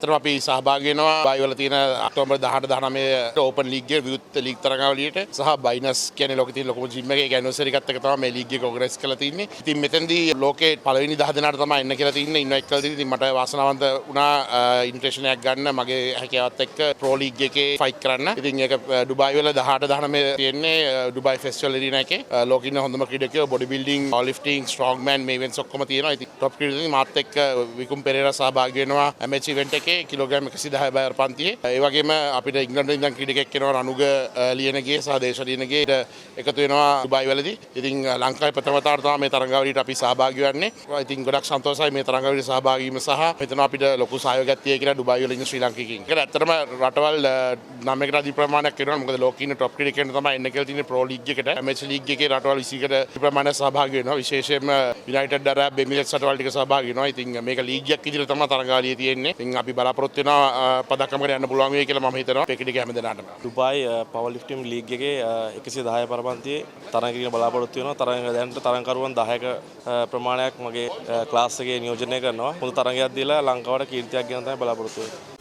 ඇත්තටම අපි සහභාගී වෙනවා බයි වල තියෙන ඔක්තෝබර් 18 19 ඕපන් ලීග් එකේ විවුර්ත ලීග් තරඟාවලියට සහ බයිනස් කියන්නේ ලෝකේ තියෙන ලොකුම ජිම් එකේ ඇනිවර්සරි එකත් එක තමයි මේ ලීග් එක ඕගනයිස් කරලා තින්නේ. ඉතින් මෙතනදී ලෝකේ පළවෙනි 10 දෙනාට තමයි එන්න කියලා තින්නේ ඉන්වයිට් කරලා තින්නේ. ඉතින් මට වාසනාවන්ත වුණා ඉන්විටේෂන් එකක් ගන්න මගේ හැකියාවත් එක්ක ප්‍රෝ ලීග් එකේ ෆයිට් කරන්න. ඉතින් ඒක ඩුබායි වල 18 19 තියෙන්නේ ඩුබායි ෆෙස්ටිවල් එරීනා එකේ ලෝකේ ඉන්න හොඳම ක්‍රීඩකයෝ බොඩි බිල්ඩින්, පවර් ලිෆ්ටිං, ස්ට්‍රොන්ග්මෑන් මේ ඉවෙන්ට්ස් ඔක්කොම තියෙනවා. ඉතින් টপ ක්‍රීඩකයන් මාත් එක්ක විකුම් පෙරේරා සහභාගී වෙනවා MH ඉවෙන්ට් එකේ කිලෝග්‍රෑම් 110 බයර් පන්තියේ. ඒ වගේම අපිට ඉංග්‍රීසි ඉඳන් ක්‍රීඩකෙක් එනවා රණුග ලියනගේ සහ දේශ ලියනගේ එකතු වෙනවා ඩුබායි වලදී. ඉතින් ලංකාවේ ප්‍රථම වතාවට තමයි මේ තරඟාවලියට අපි සහභාගී වෙන්නේ. ඉතින් ගොඩක් සන්තෝෂයි මේ තරඟාවලියට සහභාගී වීම සහ මෙතන අපිට ලොකු සහයෝගයක් තියෙයි කියලා ඩුබායි වල ඉන්න ශ්‍රී ලාංකිකයින්. ඒක ඇත්තටම රටවල් 9කට අධි ප්‍රමාණයක් වෙනවා. මොකද ලෝකේ ඉන්න টপ ක්‍රීඩකයන් තමයි එන්න කියලා තියෙන ප්‍රෝ ලීග් එකට. MH ලීග් එකේ රටවල් 20කට ප්‍රමාණයක් සහභාගී වෙනවා. විශේෂයෙන්ම යුනයිටඩ් අරබ් එමිරේට්ස් රටවල් ටික සහභාගී වෙනවා. ඉතින් මේක ලීග්යක් විදිහට තමයි තරඟාවලිය තියෙන්නේ. ඉතින් අපි බලාපොරොත්තු වෙනවා පදක්කමකට යන්න පුළුවන් වෙයි කියලා මම හිතනවා. ක්‍රිකට් එක හැමදෙනාටම. ඩුබායි පවර් ලිෆ්ටිං ලීග් එකේ 110 පරපන්තියේ තරඟ කිරීම බලාපොරොත්තු වෙනවා. දැනට තරඟකරුවන් 10ක ප්‍රමාණයක් මගේ ක්ලාස් එකේ නියෝජනය කරනවා. හොඳ තරඟයක් දීලා ලංකාවට කීර්තියක් ගෙන තමයි බලාපොරොත්තු වෙන්නේ.